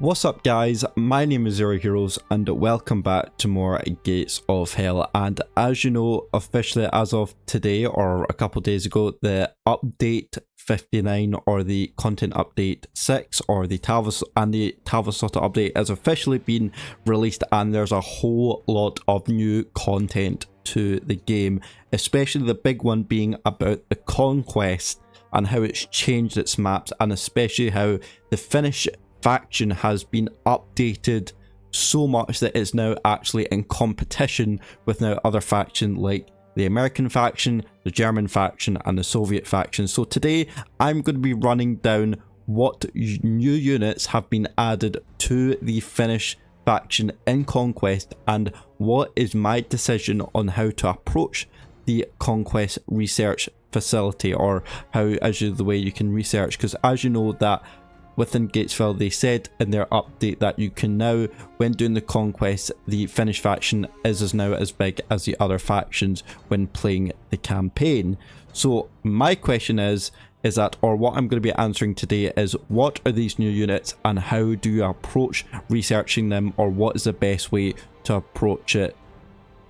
What's up guys, my name is Zero Heroes and welcome back to more Gates of Hell. And as you know, officially as of today or a couple days ago, the update 59 or the content update 6 or the Talviosta update has officially been released, and there's a whole lot of new content to the game, especially the big one being about the Conquest and how it's changed its maps, and especially how the Finnish faction has been updated so much that it's now actually in competition with now other factions like the American faction, the German faction and the Soviet faction. So today I'm going to be running down what new units have been added to the Finnish faction in Conquest and what is my decision on how to approach the Conquest research facility, or how the way you can research, because as you know that within Gatesville, they said in their update that you can now, when doing the Conquest, the Finnish faction is now as big as the other factions when playing the campaign. So my question is that, or what I'm going to be answering today is, what are these new units and how do you approach researching them, or what is the best way to approach it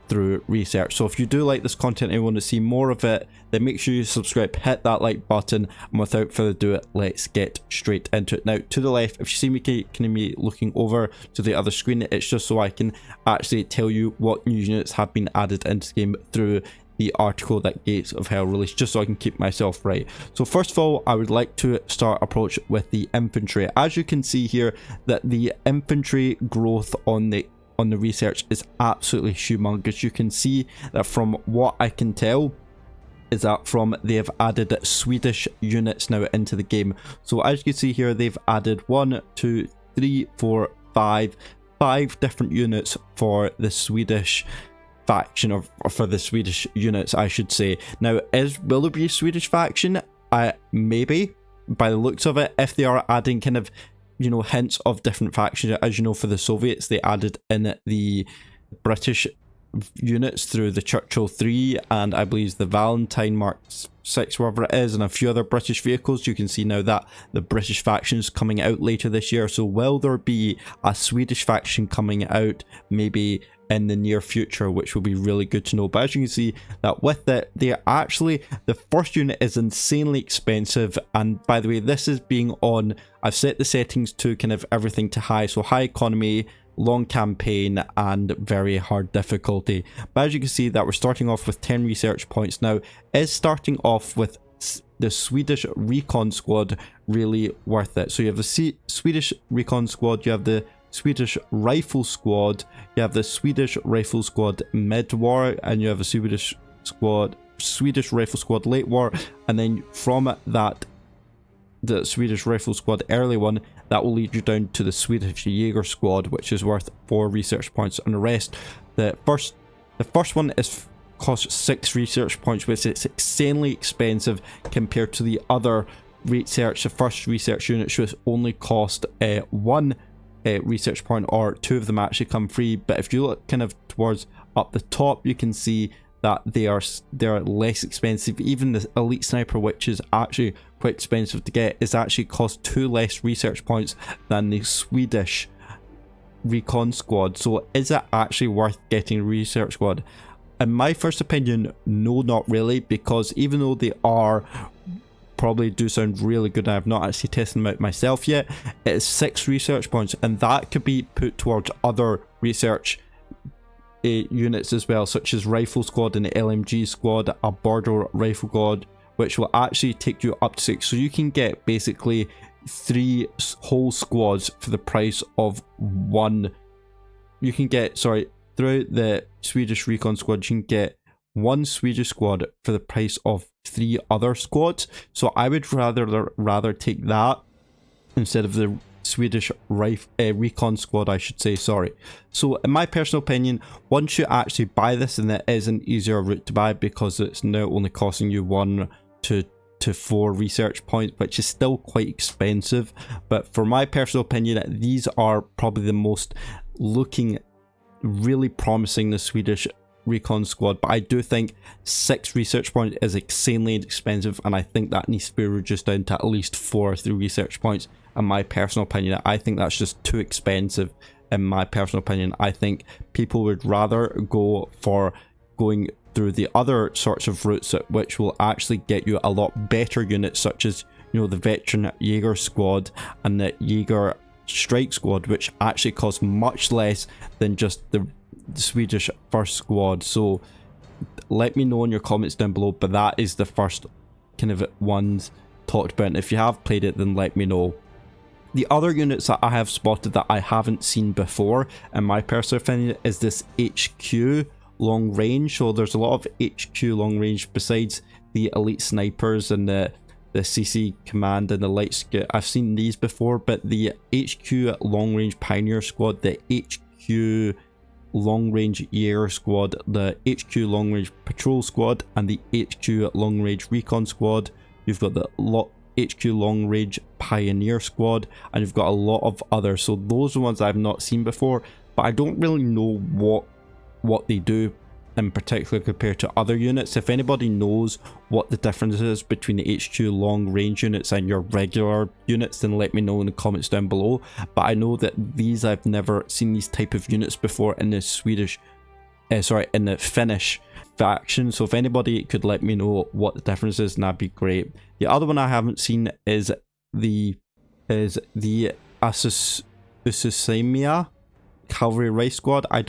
through research? So if you do like this content and you want to see more of it, then make sure you subscribe, hit that like button, and without further ado, let's get straight into it. Now to the left, if you see me kind of looking over to the other screen, it's just so I can actually tell you what new units have been added into the game through the article that Gates of Hell released, just so I can keep myself right. So first of all, I would like to start approach with the infantry. As you can see here, that the infantry growth on the research is absolutely humongous. You can see that from what I can tell is that they have added Swedish units now into the game. So as you can see here, they've added 1, 2, 3, 4, 5 different units for the Swedish faction, or for the Swedish units I should say. Now will there be a Swedish faction? Maybe, by the looks of it, if they are adding kind of, you know, hints of different factions. As you know, for the Soviets they added in the British units through the Churchill 3 and I believe the Valentine Mark 6, whatever it is, and a few other British vehicles. You can see now that the British faction is coming out later this year. So will there be a Swedish faction coming out maybe in the near future, which will be really good to know? But as you can see that with it, the first unit is insanely expensive. And by the way, this is being on, I've set the settings to kind of everything to high, so high economy, long campaign and very hard difficulty. But as you can see that we're starting off with 10 research points. Now, is starting off with the Swedish Recon Squad really worth it? So you have the Swedish Recon Squad, you have the Swedish Rifle Squad, you have the Swedish Rifle Squad mid-war, and you have a Swedish Rifle Squad late war, and then from that, the Swedish Rifle Squad early one, that will lead you down to the Swedish Jaeger Squad, which is worth 4 research points, and the rest, the first one costs 6 research points, which is insanely expensive compared to the other research. The first research unit should only cost 1 research point, or 2 of them actually come free. But if you look kind of towards up the top, you can see that they're less expensive. Even the elite sniper, which is actually quite expensive to get, is actually cost 2 less research points than the Swedish Recon Squad. So is it actually worth getting a research squad? In my first opinion, no, not really, because even though they probably do sound really good, and I've not actually tested them out myself yet, it is 6 research points, and that could be put towards other research units as well, such as Rifle Squad and the LMG Squad, a Border Rifle Squad, which will actually take you up to 6. So you can get basically 3 whole squads for the price of 1. You can get, throughout the Swedish Recon Squad, you can get 1 Swedish squad for the price of 3 other squads. So I would rather take that instead of the Swedish Recon Squad, I should say, sorry. So in my personal opinion, once you actually buy this, and it is an easier route to buy because it's now only costing you 1 to 4 research points, which is still quite expensive. But for my personal opinion, these are probably the most looking really promising, the Swedish Recon Squad. But I do think 6 research points is insanely expensive, and I think that needs to be reduced down to at least 4 through research points in my personal opinion. I think that's just too expensive in my personal opinion. I think people would rather go for going through the other sorts of routes which will actually get you a lot better units, such as, you know, the veteran Jaeger squad and the Jaeger strike squad, which actually cost much less than just the Swedish first squad. So let me know in your comments down below, but that is the first kind of ones talked about, and if you have played it, then let me know. The other units that I have spotted that I haven't seen before, in my personal opinion, is this HQ long range. So there's a lot of HQ long range besides the elite snipers and the CC command and the light scout. I've seen these before, but the HQ long range pioneer squad, the HQ long range Jaeger squad, the HQ long range patrol squad, and the HQ long range recon squad. You've got the HQ long range pioneer squad, and you've got a lot of others. So those are ones I've not seen before, but I don't really know what they do in particular compared to other units. If anybody knows what the difference is between the HQ long range units and your regular units, then let me know in the comments down below. But I know that these, I've never seen these type of units before in the in the Finnish faction. So if anybody could let me know what the difference is, that'd be great. The other one I haven't seen is the Asusamiya Cavalry Race Squad. I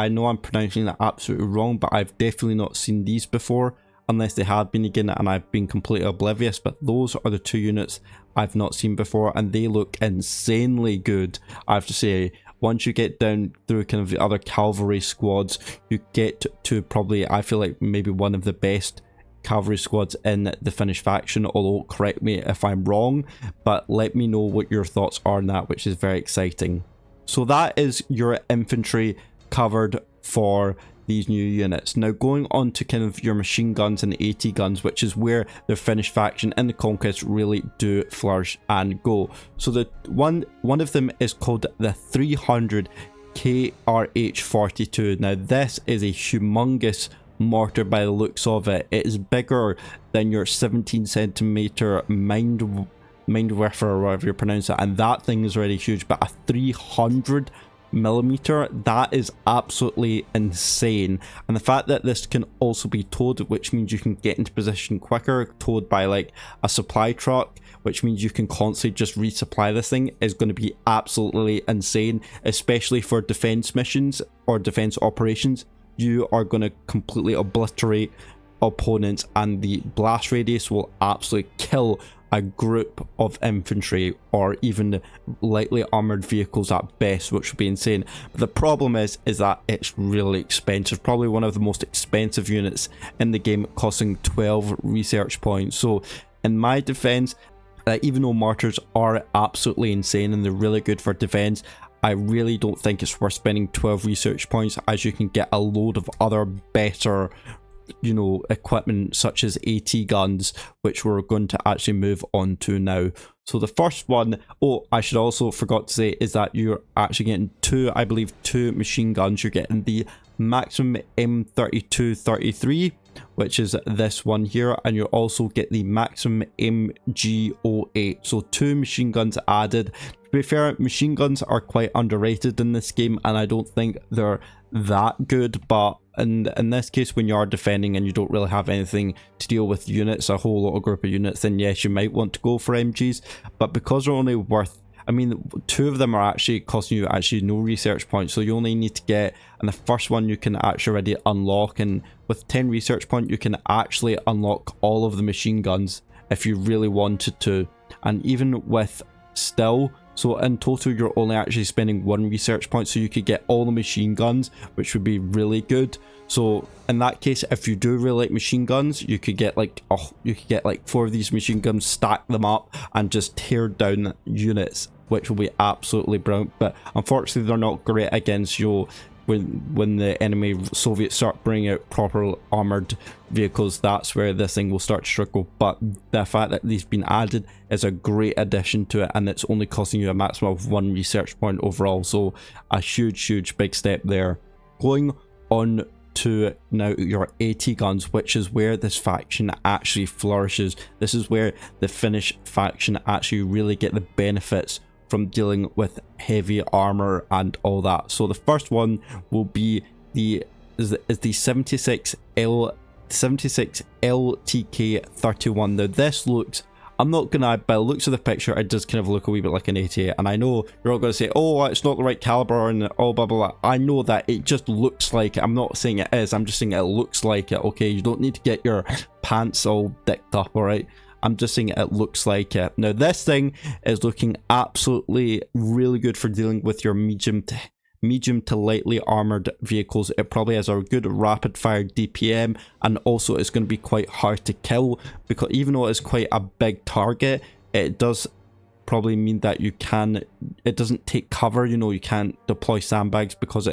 know I'm pronouncing that absolutely wrong, but I've definitely not seen these before, unless they had been again and I've been completely oblivious. But those are the two units I've not seen before, and they look insanely good, I have to say. Once you get down through kind of the other cavalry squads, you get to probably, I feel like, maybe one of the best cavalry squads in the Finnish faction, although correct me if I'm wrong, but let me know what your thoughts are on that, which is very exciting. So that is your infantry covered for these new units. Now going on to kind of your machine guns and AT guns, which is where the Finnish faction and the Conquest really do flourish and go. So the one of them is called the 300 KRH-42. Now this is a humongous mortar by the looks of it. It is bigger than your 17cm Mindwerfer, or whatever you pronounce it, and that thing is already huge. But a 300mm, that is absolutely insane. And the fact that this can also be towed, which means you can get into position quicker, towed by like a supply truck, which means you can constantly just resupply this thing, is going to be absolutely insane, especially for defense missions or defense operations. You are going to completely obliterate opponents, and the blast radius will absolutely kill a group of infantry or even lightly armored vehicles at best, which would be insane. But the problem is that it's really expensive, probably one of the most expensive units in the game, costing 12 research points. So in my defense, even though mortars are absolutely insane and they're really good for defense, I really don't think it's worth spending 12 research points, as you can get a load of other better, you know, equipment such as AT guns, which we're going to actually move on to now. So the first one, oh, I should also forgot to say, is that you're actually getting two machine guns. You're getting the maximum M32-33, which is this one here, and you also get the maximum MG08. So two machine guns added. To be fair, machine guns are quite underrated in this game, and I don't think they're that good, but in this case, when you are defending and you don't really have anything to deal with units, a whole lot of group of units, then yes, you might want to go for MGs. But because they're only worth, I mean, two of them are actually costing you no research points, so you only need to get, and the first one you can actually already unlock, and with 10 research points you can actually unlock all of the machine guns if you really wanted to. And even with still, so in total you're only actually spending 1 research point, so you could get all the machine guns, which would be really good. So in that case, if you do really like machine guns, you could get like 4 of these machine guns, stack them up and just tear down units, which will be absolutely brilliant. But unfortunately they're not great against you. When the enemy Soviets start bringing out proper armored vehicles, that's where this thing will start to struggle. But the fact that these been added is a great addition to it, and it's only costing you a maximum of 1 research point overall, so a huge big step there. Going on to now your AT guns, which is where this faction actually flourishes. This is where the Finnish faction actually really get the benefits from dealing with heavy armor and all that. So the first one will be the 76 LTK31. Now this looks, I'm not gonna, by the looks of the picture, it does kind of look a wee bit like an 88, and I know you're all gonna say, oh, it's not the right caliber and all blah blah blah. I know that it just looks like it. I'm not saying it is, I'm just saying it looks like it. Okay, you don't need to get your pants all dicked up, all right? I'm just saying it looks like it. Now this thing is looking absolutely really good for dealing with your medium to lightly armored vehicles. It probably has a good rapid fire DPM, and also it's going to be quite hard to kill, because even though it's quite a big target, it does probably mean that it doesn't take cover. You know, you can't deploy sandbags because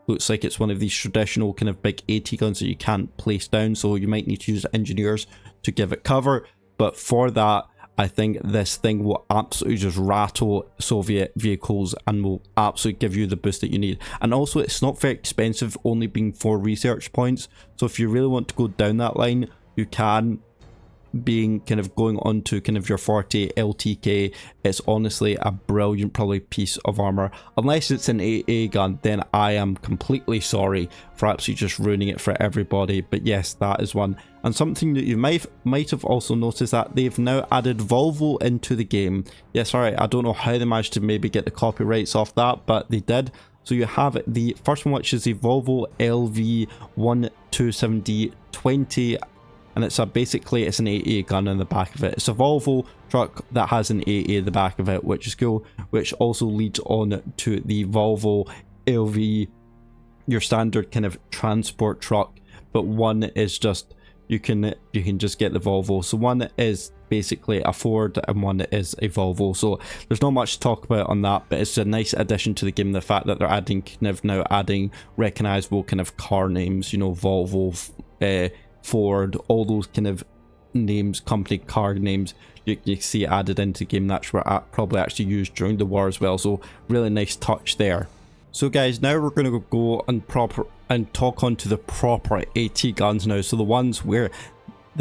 looks like it's one of these traditional kind of big AT guns that you can't place down, so you might need to use engineers to give it cover. But for that, I think this thing will absolutely just rattle Soviet vehicles and will absolutely give you the boost that you need. And also, it's not very expensive, only being 4 research points. So if you really want to go down that line, you can, being kind of going on to kind of your 40 LTK. It's honestly a brilliant probably piece of armor. Unless it's an AA gun, then I am completely sorry for absolutely just ruining it for everybody. But yes, that is one. And something that you might have also noticed, that they've now added Volvo into the game. Yes, alright, I don't know how they managed to maybe get the copyrights off that, but they did. So you have the first one, which is the Volvo LV127D20, and it's basically it's an AA gun in the back of it. It's a Volvo truck that has an AA in the back of it, which is cool, which also leads on to the Volvo LV, your standard kind of transport truck, but one is just, you can just get the Volvo. So one is basically a Ford and one is a Volvo. So there's not much to talk about on that, but it's a nice addition to the game, the fact that they're adding now adding recognizable kind of car names, you know, Volvo, Ford, all those kind of names, company car names, you see added into the game. That's were probably actually used during the war as well. So really nice touch there. So guys, now we're going to go and talk on to the proper AT guns now. So the ones where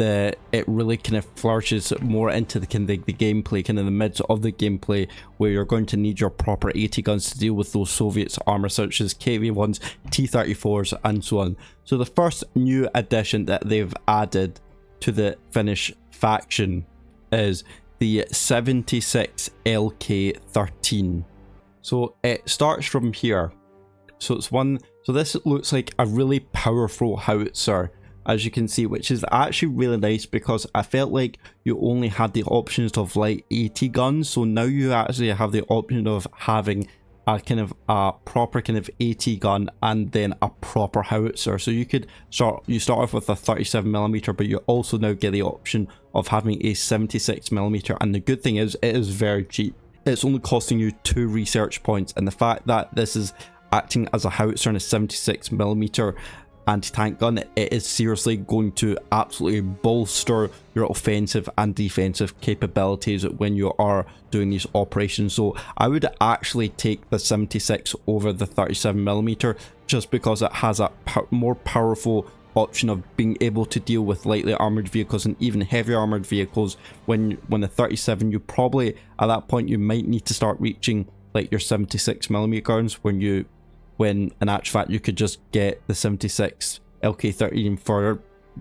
it really kind of flourishes more into the gameplay, kind of the midst of the gameplay, where you're going to need your proper AT guns to deal with those Soviets armor, such as KV-1s, T-34s, and so on. So the first new addition that they've added to the Finnish faction is the 76 LK13. So it starts from here. So it's one. So this looks like a really powerful howitzer, as you can see, which is actually really nice, because I felt like you only had the options of light AT guns. So now you actually have the option of having a kind of a proper kind of AT gun and then a proper howitzer. So you start off with a 37mm, but you also now get the option of having a 76mm. And the good thing is, it is very cheap. It's only costing you 2 research points, and the fact that this is acting as a howitzer and a 76mm anti-tank gun, it is seriously going to absolutely bolster your offensive and defensive capabilities when you are doing these operations. So I would actually take the 76 over the 37mm, just because it has a more powerful option of being able to deal with lightly armored vehicles and even heavy armored vehicles. When the 37, you probably at that point you might need to start reaching like your 76mm guns, when in actual fact you could just get the 76 LK13 for,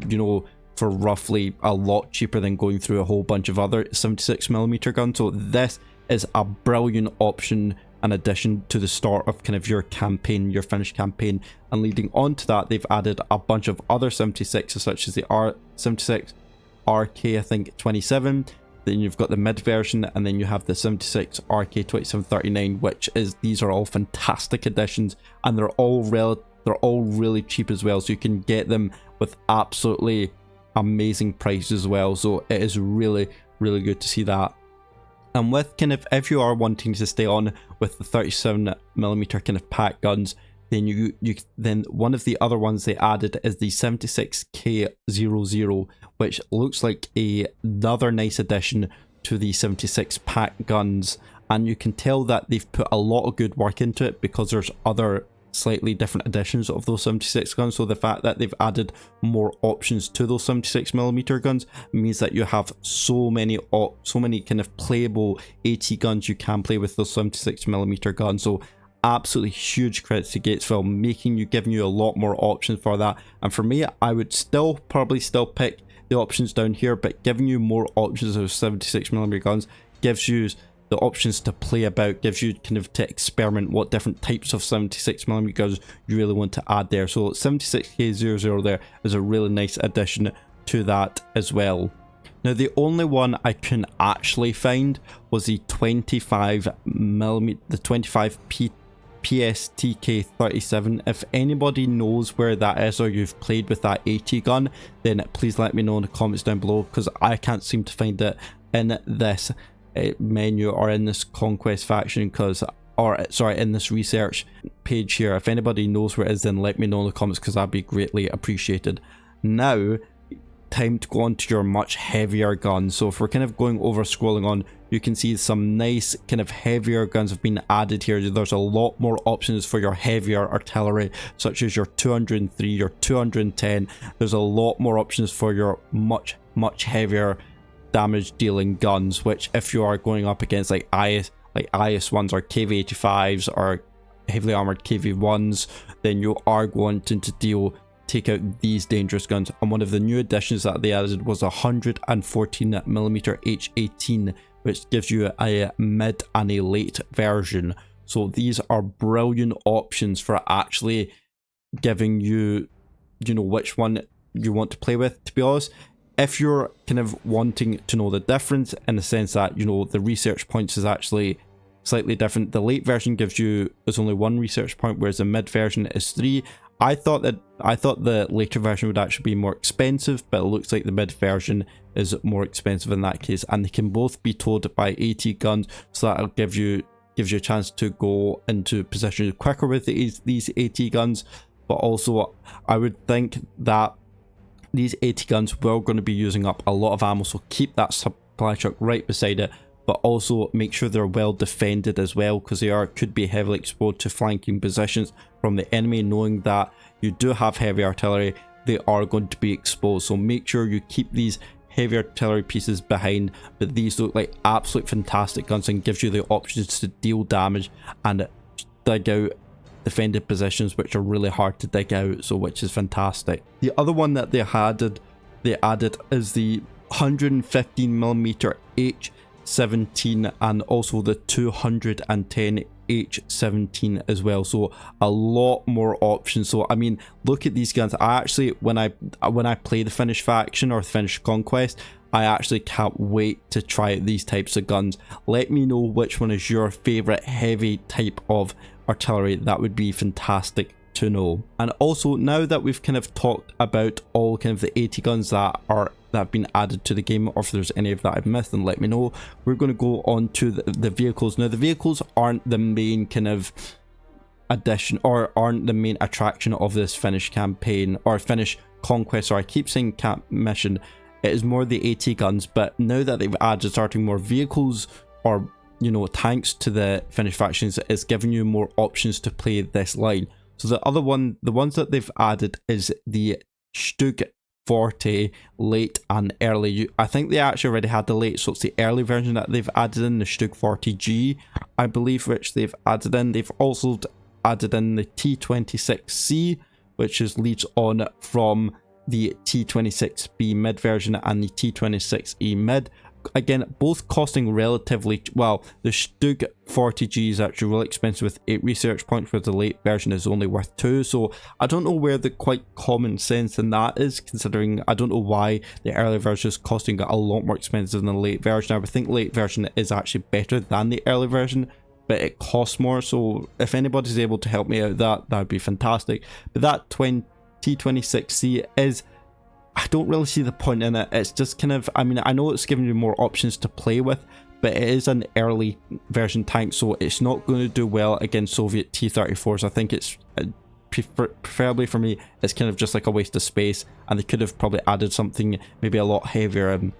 you know, for roughly a lot cheaper than going through a whole bunch of other 76mm guns. So this is a brilliant option, an addition to the start of kind of your campaign, your Finnish campaign. And leading on to that, they've added a bunch of other 76s, such as the R76 RK, I think 27. Then you've got the mid version, and then you have the 76 RK2739, which is, these are all fantastic additions, and they're all really cheap as well. So you can get them with absolutely amazing prices as well. So it is really, really good to see that. And with kind of, if you are wanting to stay on with the 37mm kind of pack guns, then then one of the other ones they added is the 76K00, which looks like another nice addition to the 76 pack guns. And you can tell that they've put a lot of good work into it, because there's other slightly different editions of those 76 guns. So the fact that they've added more options to those 76mm guns means that you have so many kind of playable AT guns you can play with those 76mm guns. So absolutely huge credit to Gatesville, giving you a lot more options for that. And for me, I would probably still pick the options down here, but giving you more options of 76mm guns gives you the options to play about, gives you kind of to experiment what different types of 76mm guns you really want to add there. So 76K00 there is a really nice addition to that as well. Now the only one I can actually find was the 25mm, the 25 PSTK37. If anybody knows where that is, or you've played with that AT gun, then please let me know in the comments down below, because I can't seem to find it in this menu or in this Conquest faction, in this research page here. If anybody knows where it is, then let me know in the comments, because that'd be greatly appreciated. Now time to go on to your much heavier guns. So if we're kind of scrolling on, you can see some nice kind of heavier guns have been added here. There's a lot more options for your heavier artillery, such as your 203, your 210. There's a lot more options for your much heavier damage dealing guns, which if you are going up against like IS-1s or KV-85s or heavily armored KV-1s, then you are going to take out these dangerous guns. And one of the new additions that they added was a 114mm H18, which gives you a mid and a late version. So these are brilliant options for actually giving you, which one you want to play with. To be honest, if you're kind of wanting to know the difference, in the sense that, the research points is actually slightly different. The late version is only 1 research point, whereas the mid version is 3. I thought the later version would actually be more expensive, but it looks like the mid version is more expensive in that case, and they can both be towed by AT guns, so that'll gives you a chance to go into position quicker with these AT guns. But also, I would think that these AT guns were going to be using up a lot of ammo, so keep that supply truck right beside it, but also make sure they're well defended as well, because they could be heavily exposed to flanking positions from the enemy. Knowing that you do have heavy artillery, they are going to be exposed, so make sure you keep these heavy artillery pieces behind. But these look like absolute fantastic guns and gives you the options to deal damage and dig out defended positions, which are really hard to dig out, so which is fantastic. The other one that they added is the 115mm H17 and also the 210 H17 as well. So a lot more options. So I mean, look at these guns. I actually, when I play the Finnish faction or Finnish Conquest, I actually can't wait to try out these types of guns. Let me know which one is your favorite heavy type of artillery. That would be fantastic to know. And also, now that we've kind of talked about all kind of the AT guns that have been added to the game, or if there's any of that I've missed, then let me know. We're going to go on to the vehicles. Now the vehicles aren't the main kind of addition, or aren't the main attraction of this Finnish campaign or Finnish Conquest, or I keep saying camp mission. It is more the AT guns, but now that they've added starting more vehicles or tanks to the Finnish factions, it's giving you more options to play this line. So the ones that they've added is the Stug 40 late and early. I think they actually already had the late, so it's the early version that they've added in, the Stug 40G, I believe, which they've added in. They've also added in the T26C, which leads on from the T26B mid version and the T26E mid. Again, both costing relatively well. The Stug 40G is actually really expensive with 8 research points, where the late version is only worth 2. So I don't know where the quite common sense in that is, considering I don't know why the early version is costing a lot more expensive than the late version. I would think the late version is actually better than the early version, but it costs more. So if anybody's able to help me out, that would be fantastic. But that T26C is, I don't really see the point in it. It's just kind of, I mean, I know it's giving you more options to play with, but it is an early version tank, so it's not going to do well against Soviet T-34s. I think it's, preferably for me, it's kind of just like a waste of space, and they could have probably added something maybe a lot heavier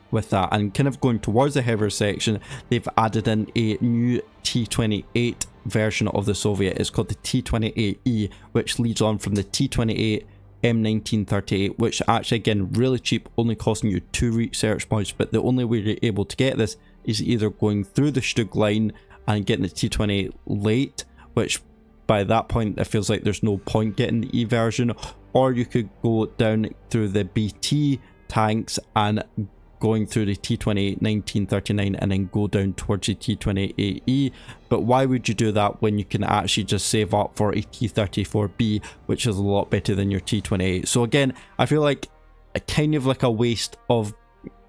with that. And kind of going towards the heavier section, they've added in a new T28 version of the Soviet. It's called the T28E, which leads on from the T28 M1938, which actually, again, really cheap, only costing you 2 research points. But the only way you're able to get this is either going through the Stug line and getting the T28 late, which by that point it feels like there's no point getting the E version, or you could go down through the BT tanks and going through the T28 1939 and then go down towards the T28E. But why would you do that when you can actually just save up for a T34B, which is a lot better than your T28? So again, I feel like a kind of like a waste of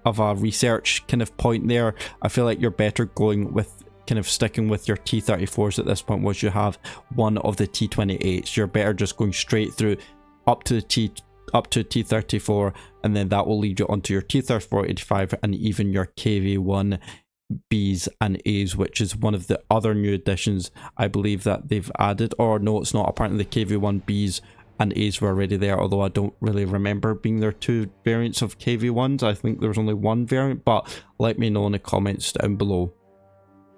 a research kind of point there. I feel like you're better going with kind of sticking with your T34s at this point. Once you have one of the T28s, you're better just going straight through up to T34, and then that will lead you onto your T34 85 and even your KV1 Bs and As, which is one of the other new additions I believe that they've added. Or no, it's not. Apparently the KV1 Bs and As were already there, although I don't really remember being there 2 variants of KV1s. I think there was only 1 variant, but let me know in the comments down below.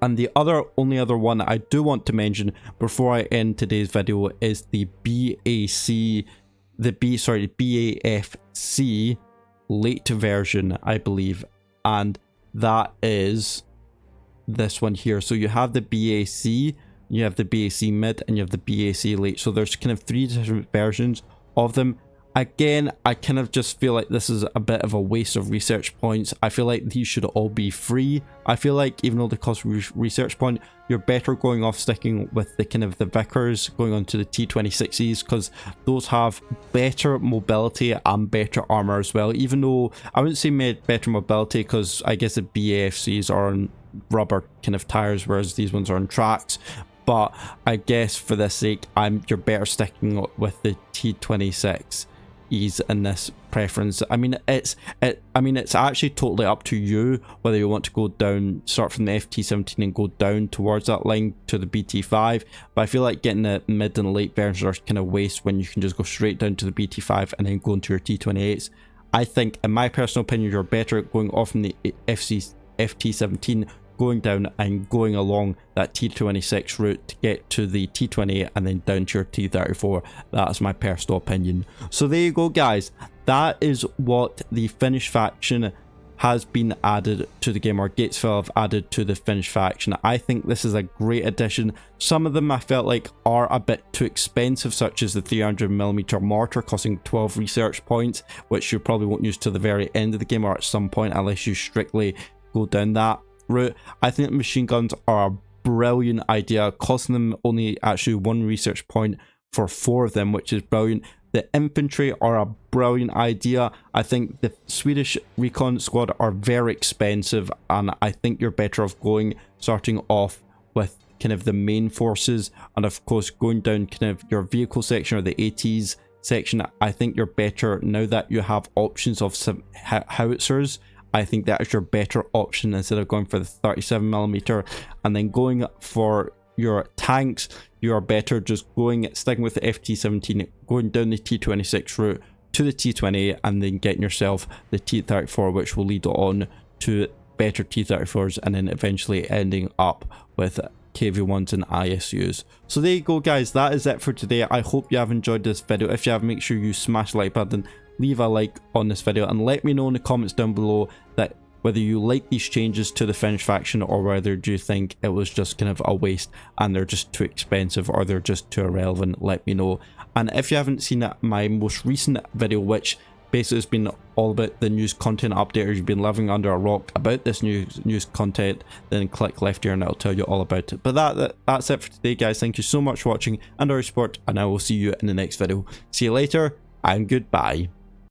And the only other one I do want to mention before I end today's video is the BAFC late version, I believe, and that is this one here. So you have the BAC, you have the BAC mid, and you have the BAC late. So there's kind of 3 different versions of them. Again, I kind of just feel like this is a bit of a waste of research points. I feel like these should all be free. I feel like even though they cost research point, you're better going off sticking with the kind of the Vickers, going on to the T26Es, because those have better mobility and better armor as well. Even though I wouldn't say better mobility, because I guess the BAFCs are on rubber kind of tires, whereas these ones are on tracks. But I guess for this sake, you're better sticking with the T26 ease in this preference. I mean, it's actually totally up to you whether you want to go down, start from the FT17 and go down towards that line to the BT5. But I feel like getting the mid and late versions are kind of waste when you can just go straight down to the BT5 and then go into your T28s. I think, in my personal opinion, you're better at going off from the FT17, going down and going along that T26 route to get to the T28 and then down to your T34. That's my personal opinion. So there you go, guys. That is what the Finnish faction has been added to the game, or Gatesville have added to the Finnish faction. I think this is a great addition. Some of them I felt like are a bit too expensive, such as the 300mm mortar costing 12 research points, which you probably won't use to the very end of the game or at some point unless you strictly go down that route. I think machine guns are a brilliant idea, costing them only actually 1 research point for 4 of them, which is brilliant. The infantry are a brilliant idea. I think the Swedish recon squad are very expensive, and I think you're better off starting off with kind of the main forces, and of course going down kind of your vehicle section or the ATs section. I think you're better now that you have options of some howitzers. I think that is your better option instead of going for the 37mm. And then going for your tanks, you are better just sticking with the FT17, going down the T26 route to the T28, and then getting yourself the T34, which will lead on to better T34s, and then eventually ending up with KV1s and ISUs. So there you go, guys. That is it for today. I hope you have enjoyed this video. If you have, make sure you smash the like button, leave a like on this video, and let me know in the comments down below that whether you like these changes to the Finnish faction, or whether do you think it was just kind of a waste and they're just too expensive or they're just too irrelevant. Let me know. And if you haven't seen my most recent video, which basically has been all about the news content update, or you've been living under a rock about this news content, then click left here and it'll tell you all about it. But that's it for today, guys. Thank you so much for watching and our support, and I will see you in the next video. See you later and goodbye.